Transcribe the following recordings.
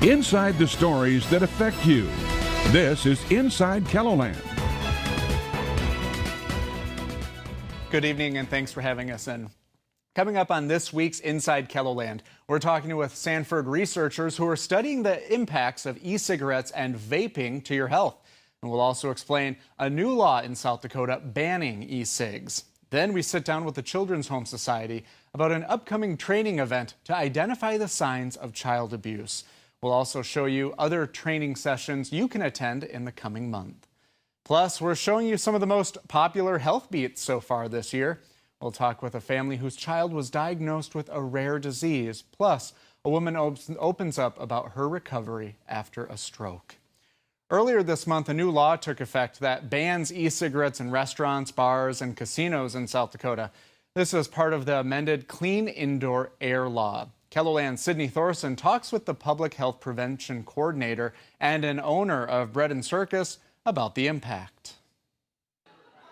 Inside the stories that affect you. This is Inside KELOLAND. Good evening and thanks for having us in. Coming up on this week's Inside KELOLAND, we're talking with Sanford researchers who are studying the impacts of e-cigarettes and vaping to your health. And we'll also explain a new law in South Dakota banning e-cigs. Then we sit down with the Children's Home Society about an upcoming training event to identify the signs of child abuse. We'll also show you other training sessions you can attend in the coming month. Plus, we're showing you some of the most popular health beats so far this year. We'll talk with a family whose child was diagnosed with a rare disease. Plus, a woman opens up about her recovery after a stroke. Earlier this month, a new law took effect that bans e-cigarettes in restaurants, bars, and casinos in South Dakota. This is part of the amended Clean Indoor Air Law. KELOLAND's Sydney Thorson talks with the Public Health Prevention Coordinator and an owner of Bread and Circus about the impact.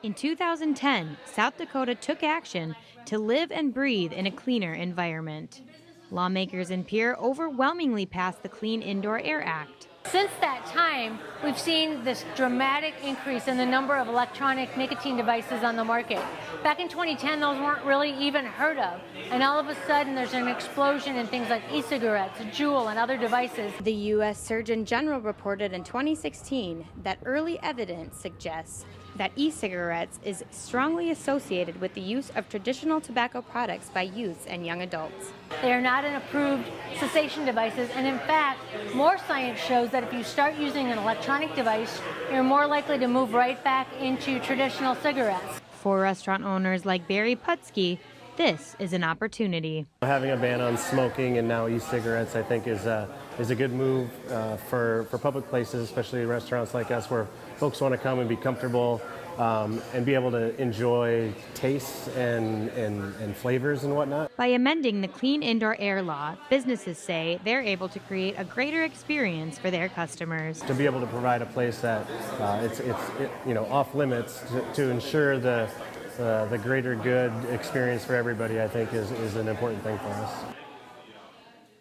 In 2010, South Dakota took action to live and breathe in a cleaner environment. Lawmakers in Pierre overwhelmingly passed the Clean Indoor Air Act. Since that time, we've seen this dramatic increase in the number of electronic nicotine devices on the market. Back in 2010, those weren't really even heard of. And all of a sudden, there's an explosion in things like e-cigarettes, Juul, and other devices. The U.S. Surgeon General reported in 2016 that early evidence suggests that e-cigarettes is strongly associated with the use of traditional tobacco products by youths and young adults. They are not an approved cessation devices, and in fact, more science shows that if you start using an electronic device, you're more likely to move right back into traditional cigarettes. For restaurant owners like Barry Putsky, this is an opportunity. Having a ban on smoking and now e-cigarettes, I think, is a good move for public places, especially restaurants like us, where folks want to come and be comfortable and be able to enjoy tastes and flavors and whatnot. By amending the Clean Indoor Air Law, businesses say they're able to create a greater experience for their customers. To be able to provide a place that it's off limits to ensure the greater good experience for everybody, I think, is an important thing for us.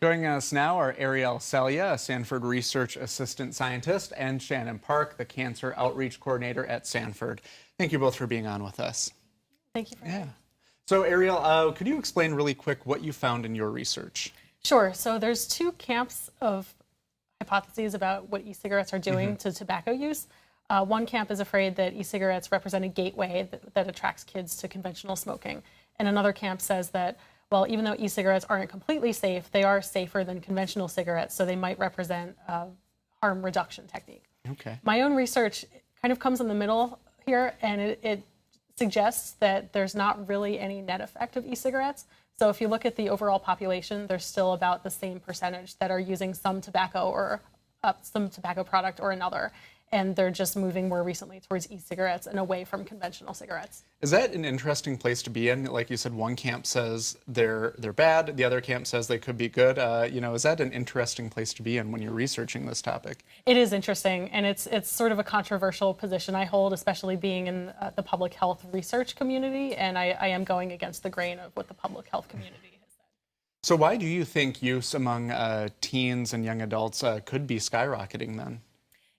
Joining us now are Ariel Celia, a Sanford Research Assistant Scientist, and Shannon Park, the Cancer Outreach Coordinator at Sanford. Thank you both for being on with us. Thank you for having me. So Ariel, could you explain really quick what you found in your research? Sure. So there's two camps of hypotheses about what e-cigarettes are doing to tobacco use. One camp is afraid that e-cigarettes represent a gateway that attracts kids to conventional smoking. And another camp says that, well, even though e-cigarettes aren't completely safe, they are safer than conventional cigarettes, so they might represent a harm reduction technique. Okay. My own research kind of comes in the middle here, and it suggests that there's not really any net effect of e-cigarettes. So if you look at the overall population, there's still about the same percentage that are using some tobacco or some tobacco product or another. And they're just moving more recently towards e-cigarettes and away from conventional cigarettes. Is that an interesting place to be in? Like you said, one camp says they're bad, the other camp says they could be good. Is that an interesting place to be in when you're researching this topic? It is interesting, and it's sort of a controversial position I hold, especially being in the public health research community, and I am going against the grain of what the public health community has said. So why do you think use among teens and young adults could be skyrocketing then?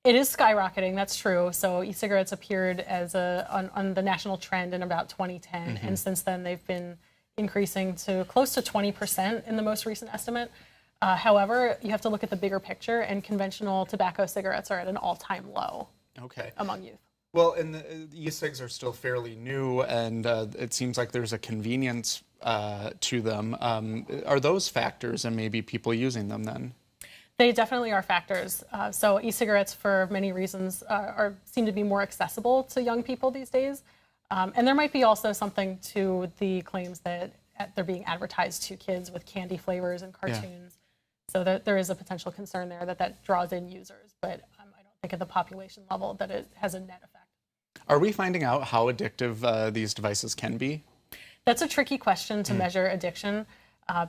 It is skyrocketing, that's true. So e-cigarettes appeared as on the national trend in about 2010, and since then they've been increasing to close to 20% in the most recent estimate. However, you have to look at the bigger picture, and conventional tobacco cigarettes are at an all-time low among youth. Well, and the e-cigs are still fairly new, and it seems like there's a convenience to them. Are those factors and maybe people using them then? They definitely are factors. So e-cigarettes, for many reasons, seem to be more accessible to young people these days. And there might be also something to the claims that they're being advertised to kids with candy flavors and cartoons. So there is a potential concern there that draws in users. But I don't think at the population level that it has a net effect. Are we finding out how addictive these devices can be? That's a tricky question to measure addiction.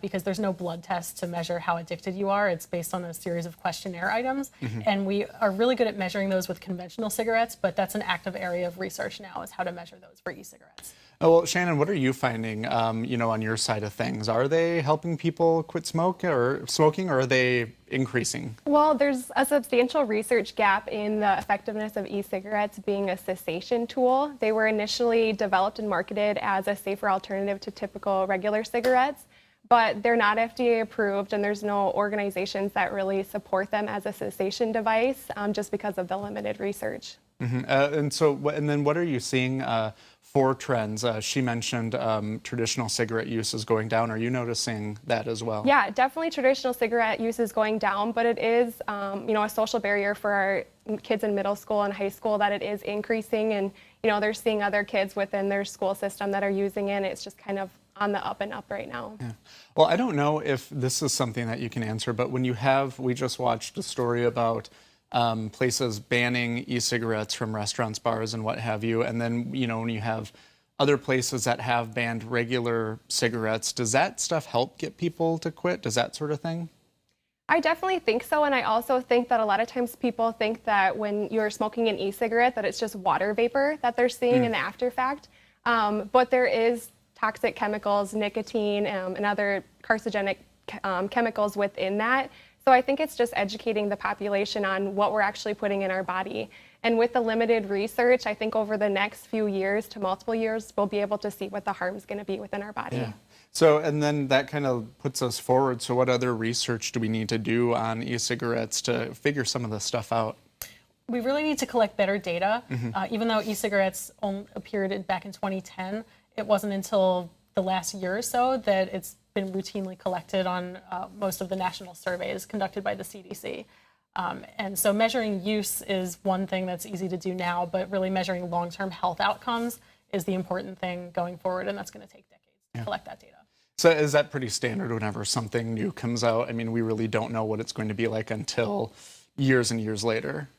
because there's no blood test to measure how addicted you are. It's based on a series of questionnaire items. And we are really good at measuring those with conventional cigarettes, but that's an active area of research now, is how to measure those for e-cigarettes. Oh, well, Shannon, what are you finding, on your side of things? Are they helping people quit smoking, or are they increasing? Well, there's a substantial research gap in the effectiveness of e-cigarettes being a cessation tool. They were initially developed and marketed as a safer alternative to typical regular cigarettes, but they're not FDA approved, and there's no organizations that really support them as a cessation device, just because of the limited research. And then what are you seeing for trends? She mentioned traditional cigarette use is going down. Are you noticing that as well? Yeah, definitely traditional cigarette use is going down, but it is, a social barrier for our kids in middle school and high school that it is increasing, and, they're seeing other kids within their school system that are using it. It's just kind of on the up and up right now. Yeah. Well, I don't know if this is something that you can answer, but we just watched a story about places banning e-cigarettes from restaurants, bars, and what have you. And then, when you have other places that have banned regular cigarettes, does that stuff help get people to quit? Does that sort of thing? I definitely think so, and I also think that a lot of times people think that when you're smoking an e-cigarette that it's just water vapor that they're seeing in the after fact. But there is toxic chemicals, nicotine, and other carcinogenic chemicals within that. So I think it's just educating the population on what we're actually putting in our body. And with the limited research, I think over the next few years to multiple years, we'll be able to see what the harm is going to be within our body. Yeah. So, and then that kind of puts us forward. So what other research do we need to do on e-cigarettes to figure some of this stuff out? We really need to collect better data. Even though e-cigarettes appeared back in 2010, it wasn't until the last year or so that it's been routinely collected on most of the national surveys conducted by the CDC. And so measuring use is one thing that's easy to do now, but really measuring long-term health outcomes is the important thing going forward, and that's going to take decades to collect that data. So is that pretty standard whenever something new comes out? I mean, we really don't know what it's going to be like until years and years later.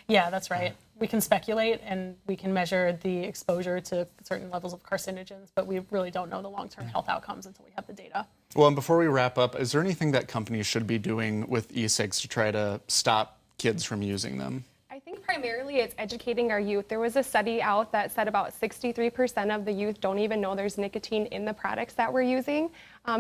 Yeah, that's right. We can speculate and we can measure the exposure to certain levels of carcinogens, but we really don't know the long-term health outcomes until we have the data. Well, and before we wrap up, is there anything that companies should be doing with e-cigs to try to stop kids from using them? I think primarily it's educating our youth. There was a study out that said about 63% of the youth don't even know there's nicotine in the products that we're using.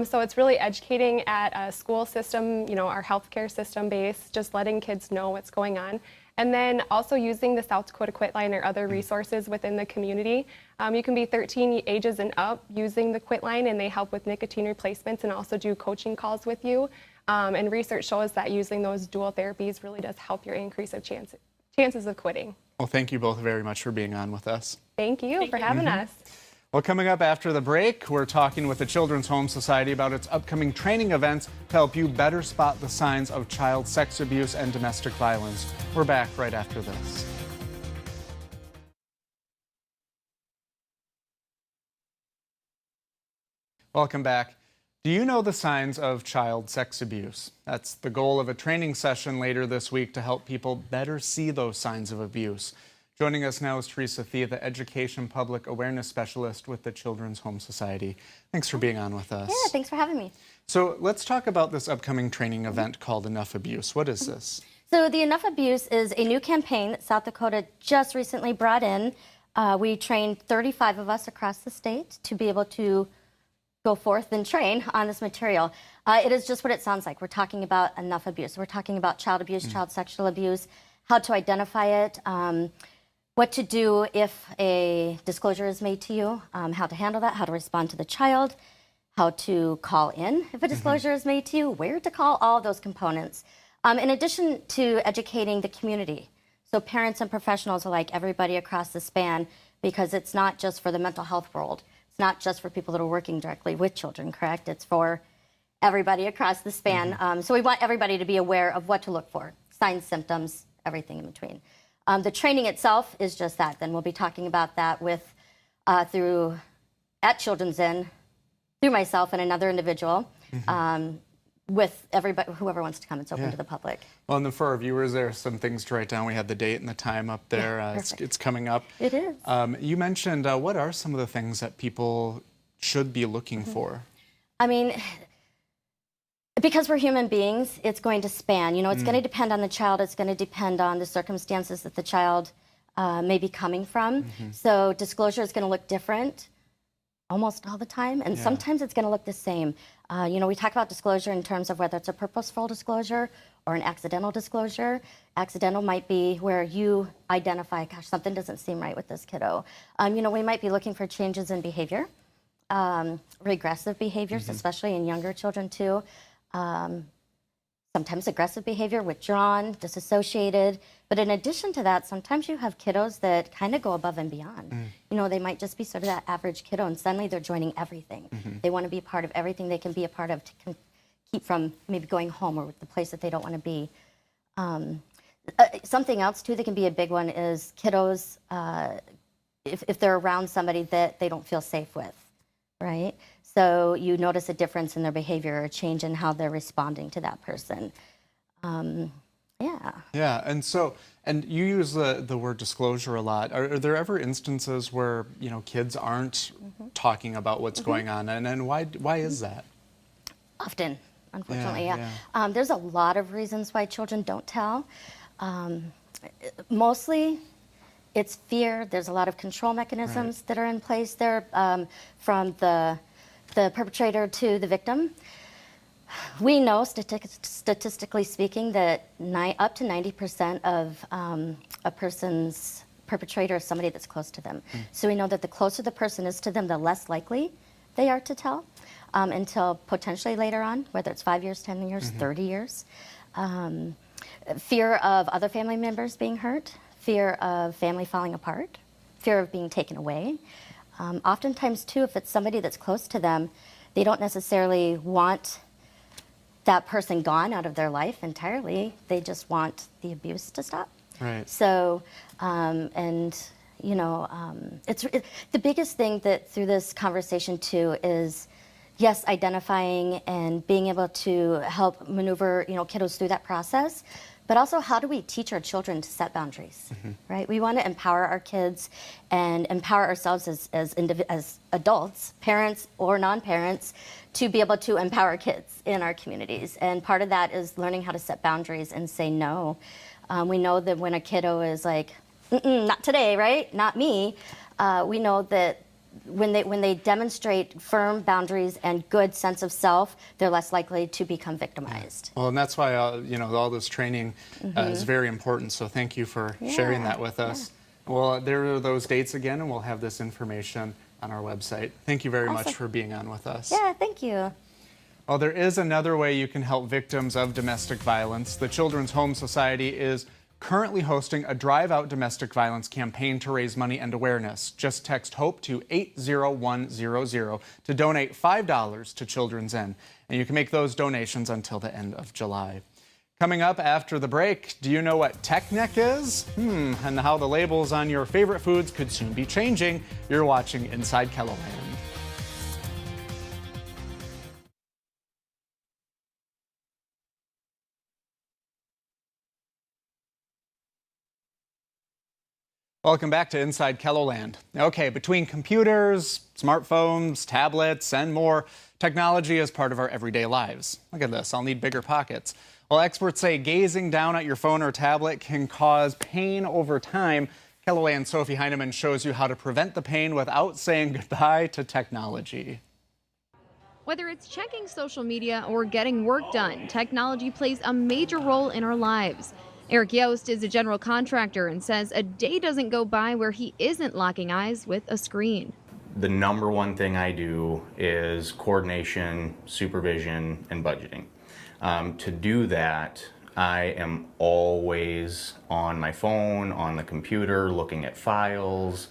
So it's really educating at a school system, our healthcare system base, just letting kids know what's going on. And then also using the South Dakota Quit Line or other resources within the community. You can be 13 ages and up using the Quit Line, and they help with nicotine replacements and also do coaching calls with you. And research shows that using those dual therapies really does help your increase of chances of quitting. Well, thank you both very much for being on with us. Thank you for having us. Well, coming up after the break, we're talking with the Children's Home Society about its upcoming training events to help you better spot the signs of child sex abuse and domestic violence. We're back right after this. Welcome back. Do you know the signs of child sex abuse? That's the goal of a training session later this week to help people better see those signs of abuse. Joining us now is Teresa Thea, the Education Public Awareness Specialist with the Children's Home Society. Thanks for being on with us. Yeah, thanks for having me. So let's talk about this upcoming training event called Enough Abuse. What is this? So the Enough Abuse is a new campaign that South Dakota just recently brought in. We trained 35 of us across the state to be able to go forth and train on this material. It is just what it sounds like. We're talking about enough abuse. We're talking about child abuse, child sexual abuse, how to identify it, what to do if a disclosure is made to you, how to handle that, how to respond to the child, how to call in if a disclosure is made to you, where to call, all of those components. In addition to educating the community, so parents and professionals alike, everybody across the span, because it's not just for the mental health world. It's not just for people that are working directly with children, correct? It's for everybody across the span. So we want everybody to be aware of what to look for, signs, symptoms, everything in between. The training itself is just that. Then we'll be talking about that with at Children's Inn, through myself and another individual, with everybody, whoever wants to come. It's open to the public. Well, and then for our viewers, there are some things to write down. We had the date and the time up there. It's coming up. It is. You mentioned what are some of the things that people should be looking for? I mean, Because we're human beings, it's going to span. You know, it's going to depend on the child. It's going to depend on the circumstances that the child may be coming from. So disclosure is going to look different almost all the time, and sometimes it's going to look the same. You know, we talk about disclosure in terms of whether it's a purposeful disclosure or an accidental disclosure. Accidental might be where you identify, gosh, something doesn't seem right with this kiddo. You know, we might be looking for changes in behavior, regressive behaviors, especially in younger children too. Sometimes aggressive behavior, withdrawn, disassociated. But in addition to that, sometimes you have kiddos that kind of go above and beyond. You know, they might just be sort of that average kiddo, and suddenly they're joining everything. They want to be a part of everything they can be a part of to keep from maybe going home or the place that they don't want to be. Something else, too, that can be a big one is kiddos, if they're around somebody that they don't feel safe with, right? So you notice a difference in their behavior or a change in how they're responding to that person. Yeah, and you use the word disclosure a lot. Are there ever instances where, you know, kids aren't talking about what's going on, and why is that? Often, unfortunately, there's a lot of reasons why children don't tell. Mostly, it's fear. There's a lot of control mechanisms that are in place there, from the perpetrator to the victim. We know, statistically speaking, that up to 90% of a person's perpetrator is somebody that's close to them. So we know that the closer the person is to them, the less likely they are to tell, until potentially later on, whether it's 5 years, 10 years, 30 years. Fear of other family members being hurt, fear of family falling apart, fear of being taken away. Oftentimes, too, if it's somebody that's close to them, they don't necessarily want that person gone out of their life entirely. They just want the abuse to stop. Right. So, you know, the biggest thing that through this conversation, too, is, yes, identifying and being able to help maneuver, you know, kiddos through that process. But also, how do we teach our children to set boundaries, right? We want to empower our kids and empower ourselves as adults, parents or non-parents, to be able to empower kids in our communities. And part of that is learning how to set boundaries and say no. We know that when a kiddo is like, not today, right? Not me. We know that when they demonstrate firm boundaries and good sense of self, they're less likely to become victimized. Well, and that's why you know, all this training is very important. So thank you for sharing that with us. Well, there are those dates again, and we'll have this information on our website. Thank you very much for being on with us. Yeah, thank you. Well, there is another way you can help victims of domestic violence. The Children's Home Society is currently hosting a Drive Out Domestic Violence campaign to raise money and awareness. Just text HOPE to 80100 to donate $5 to Children's Inn. And you can make those donations until the end of July. Coming up after the break, do you know what tech neck is? And how the labels on your favorite foods could soon be changing. You're watching Inside KELOLAND. Welcome back to Inside KELOLAND. Okay, between computers, smartphones, tablets, and more, technology is part of our everyday lives. Look at this, I'll need bigger pockets. Well, experts say gazing down at your phone or tablet can cause pain over time. KELOLAND's Sophie Heineman shows you how to prevent the pain without saying goodbye to technology. Whether it's checking social media or getting work done, technology plays a major role in our lives. Eric Yost is a general contractor and says a day doesn't go by where he isn't locking eyes with a screen. The number one thing I do is coordination, supervision, and budgeting. To do that, I am always on my phone, on the computer, looking at files,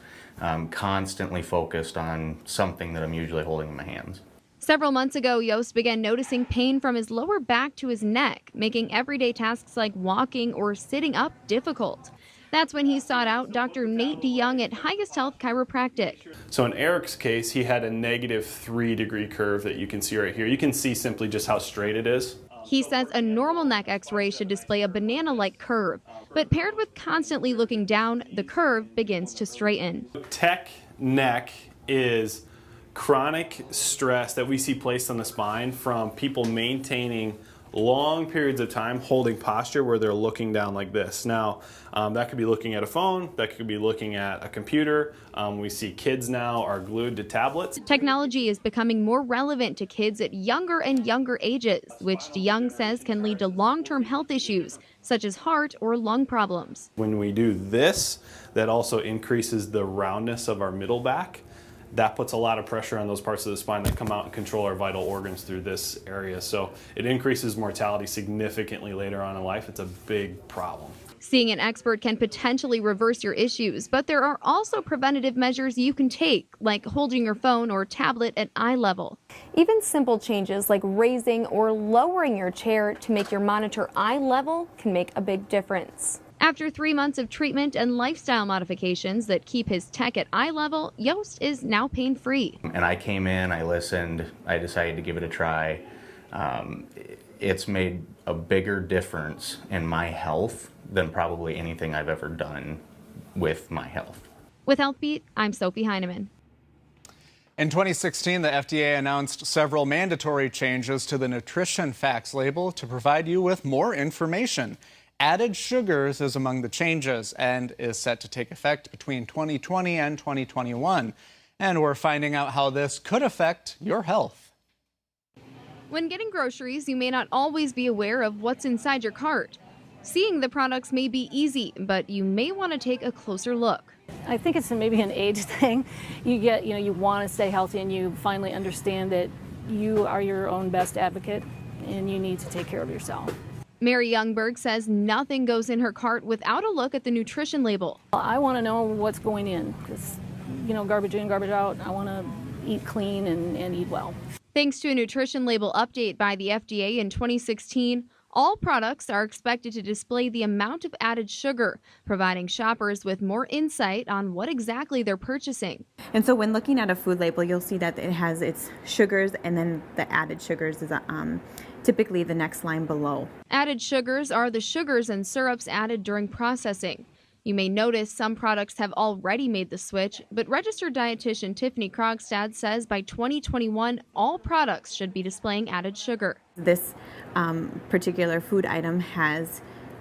constantly focused on something that I'm usually holding in my hands. Several months ago, Yost began noticing pain from his lower back to his neck, making everyday tasks like walking or sitting up difficult. That's when he sought out Dr. Nate DeYoung at Highest Health Chiropractic. So in Eric's case, he had a -3-degree curve that you can see right here. You can see simply just how straight it is. He says a normal neck x-ray should display a banana-like curve, but paired with constantly looking down, the curve begins to straighten. Tech neck is chronic stress that we see placed on the spine from people maintaining long periods of time holding posture where they're looking down like this. Now, that could be looking at a phone, that could be looking at a computer. We see kids now are glued to tablets. Technology is becoming more relevant to kids at younger and younger ages, which DeYoung says can lead to long-term health issues, such as heart or lung problems. When we do this, that also increases the roundness of our middle back. That puts a lot of pressure on those parts of the spine that come out and control our vital organs through this area. So it increases mortality significantly later on in life. It's a big problem. Seeing an expert can potentially reverse your issues, but there are also preventative measures you can take, like holding your phone or tablet at eye level. Even simple changes like raising or lowering your chair to make your monitor eye level can make a big difference. After 3 months of treatment and lifestyle modifications that keep his tech at eye level, Yost is now pain-free. And I came in, I listened, I decided to give it a try. It's made a bigger difference in my health than probably anything I've ever done with my health. With HealthBeat, I'm Sophie Heineman. In 2016, the FDA announced several mandatory changes to the nutrition facts label to provide you with more information. Added sugars is among the changes and is set to take effect between 2020 and 2021. And we're finding out how this could affect your health. When getting groceries, you may not always be aware of what's inside your cart. Seeing the products may be easy, but you may want to take a closer look. I think it's maybe an age thing. You want to stay healthy and you finally understand that you are your own best advocate and you need to take care of yourself. Mary Youngberg says nothing goes in her cart without a look at the nutrition label. I want to know what's going in because, garbage in, garbage out. I want to eat clean and eat well. Thanks to a nutrition label update by the FDA in 2016, all products are expected to display the amount of added sugar, providing shoppers with more insight on what exactly they're purchasing. And so when looking at a food label, you'll see that it has its sugars and then the added sugars is typically the next line below. Added sugars are the sugars and syrups added during processing. You may notice some products have already made the switch, but registered dietitian Tiffany Krogstad says by 2021, all products should be displaying added sugar. This particular food item has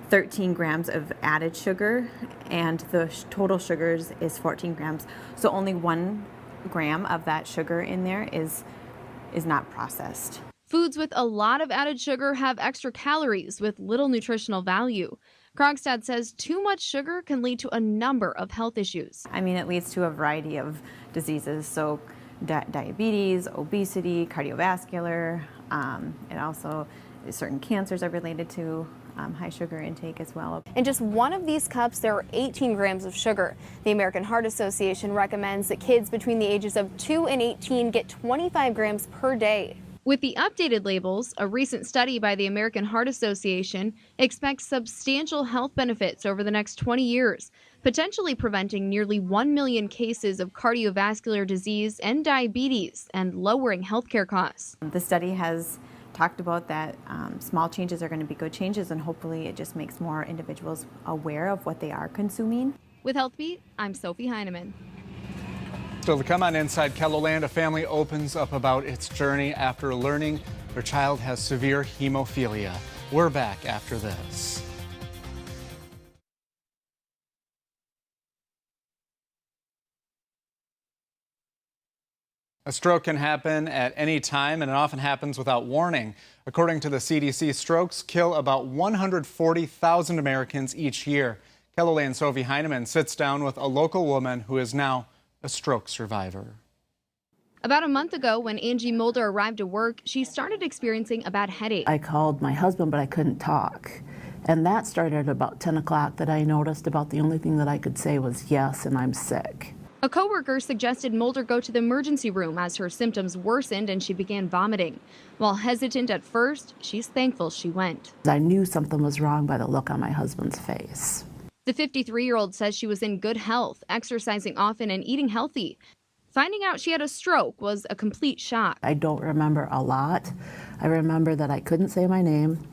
13 grams of added sugar, and the total sugars is 14 grams. So only 1 gram of that sugar in there is not processed. Foods with a lot of added sugar have extra calories with little nutritional value. Krogstad says too much sugar can lead to a number of health issues. It leads to a variety of diseases, so diabetes, obesity, cardiovascular, and also certain cancers are related to high sugar intake as well. In just one of these cups, there are 18 grams of sugar. The American Heart Association recommends that kids between the ages of 2 and 18 get 25 grams per day. With the updated labels, a recent study by the American Heart Association expects substantial health benefits over the next 20 years, potentially preventing nearly 1 million cases of cardiovascular disease and diabetes and lowering healthcare costs. The study has talked about that small changes are going to be good changes, and hopefully it just makes more individuals aware of what they are consuming. With HealthBeat, I'm Sophie Heineman. Still to come on Inside KELOLAND, a family opens up about its journey after learning their child has severe hemophilia. We're back after this. A stroke can happen at any time, and it often happens without warning. According to the CDC, strokes kill about 140,000 Americans each year. KELOLAND's Sophie Heineman sits down with a local woman who is now a stroke survivor. About a month ago, when Angie Mulder arrived at work, she started experiencing a bad headache. I called my husband, but I couldn't talk. And that started at about 10 o'clock that I noticed about the only thing that I could say was yes, and I'm sick. A coworker suggested Mulder go to the emergency room as her symptoms worsened and she began vomiting. While hesitant at first, she's thankful she went. I knew something was wrong by the look on my husband's face. The 53-year-old says she was in good health, exercising often and eating healthy. Finding out she had a stroke was a complete shock. I don't remember a lot. I remember that I couldn't say my name.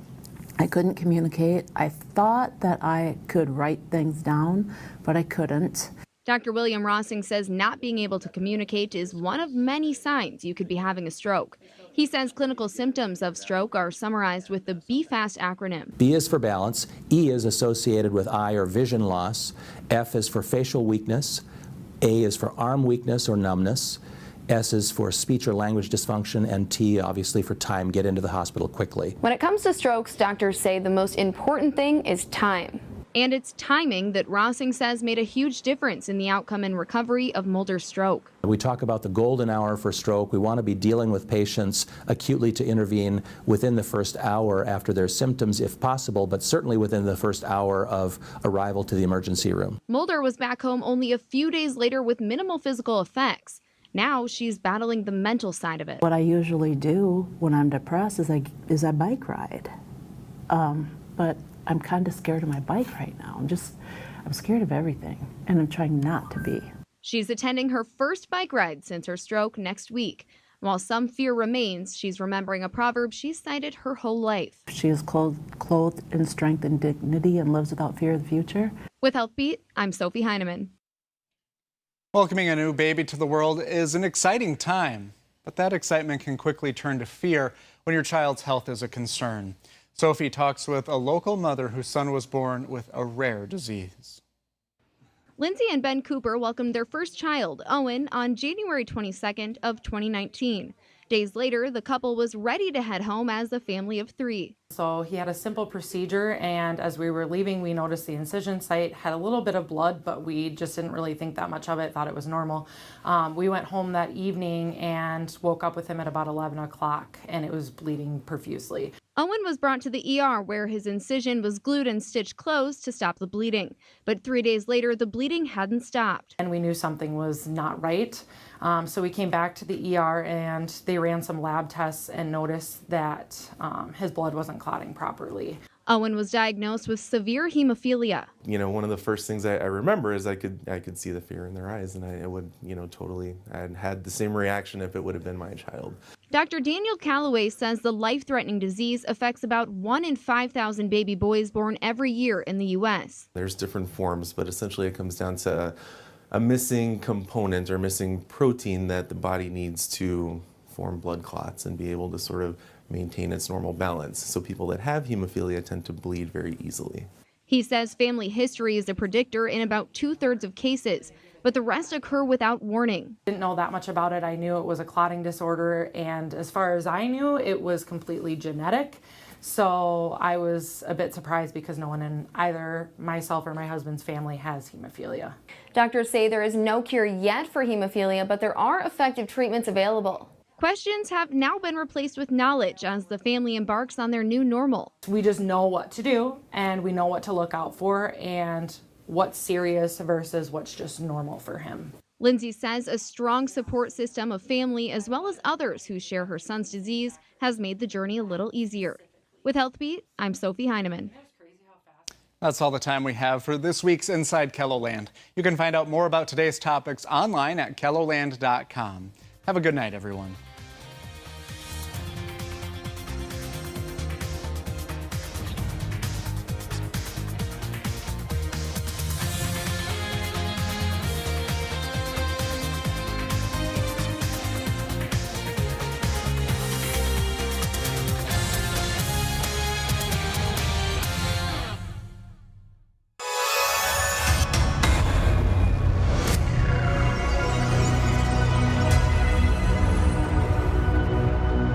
I couldn't communicate. I thought that I could write things down, but I couldn't. Dr. William Rossing says not being able to communicate is one of many signs you could be having a stroke. He says clinical symptoms of stroke are summarized with the BFAST acronym. B is for balance, E is associated with eye or vision loss, F is for facial weakness, A is for arm weakness or numbness, S is for speech or language dysfunction, and T obviously for time, get into the hospital quickly. When it comes to strokes, doctors say the most important thing is time. And it's timing that Rossing says made a huge difference in the outcome and recovery of Mulder's stroke. We talk about the golden hour for stroke. We want to be dealing with patients acutely to intervene within the first hour after their symptoms, if possible, but certainly within the first hour of arrival to the emergency room. Mulder was back home only a few days later with minimal physical effects. Now she's battling the mental side of it. What I usually do when I'm depressed is I bike ride. But I'm kind of scared of my bike right now. I'm scared of everything, and I'm trying not to be. She's attending her first bike ride since her stroke next week. While some fear remains, she's remembering a proverb she's cited her whole life. She is clothed in strength and dignity and lives without fear of the future. With Health Beat, I'm Sophie Heineman. Welcoming a new baby to the world is an exciting time, but that excitement can quickly turn to fear when your child's health is a concern. Sophie talks with a local mother whose son was born with a rare disease. Lindsay and Ben Cooper welcomed their first child, Owen, on January 22nd of 2019. Days later, the couple was ready to head home as a family of 3. So he had a simple procedure, and as we were leaving, we noticed the incision site had a little bit of blood, but we just didn't really think that much of it, thought it was normal. We went home that evening and woke up with him at about 11 o'clock, and it was bleeding profusely. Owen was brought to the ER where his incision was glued and stitched closed to stop the bleeding. But 3 days later, the bleeding hadn't stopped. And we knew something was not right. So we came back to the ER and they ran some lab tests and noticed that his blood wasn't clotting properly. Owen was diagnosed with severe hemophilia. You know, one of the first things I remember is I could see the fear in their eyes, and I would, I had the same reaction if it would have been my child. Dr. Daniel Calloway says the life-threatening disease affects about 1 in 5,000 baby boys born every year in the U.S. There's different forms, but essentially it comes down to a missing component or missing protein that the body needs to form blood clots and be able to sort of maintain its normal balance. So people that have hemophilia tend to bleed very easily. He says family history is a predictor in about 2/3 of cases, but the rest occur without warning. Didn't know that much about it. I knew it was a clotting disorder, and as far as I knew, it was completely genetic. So I was a bit surprised because no one in either myself or my husband's family has hemophilia. Doctors say there is no cure yet for hemophilia, but there are effective treatments available. Questions have now been replaced with knowledge as the family embarks on their new normal. We just know what to do, and we know what to look out for, and what's serious versus what's just normal for him. Lindsay says a strong support system of family as well as others who share her son's disease has made the journey a little easier. With Health Beat, I'm Sophie Heineman. That's all the time we have for this week's Inside KELOLAND. You can find out more about today's topics online at keloland.com. Have a good night, everyone.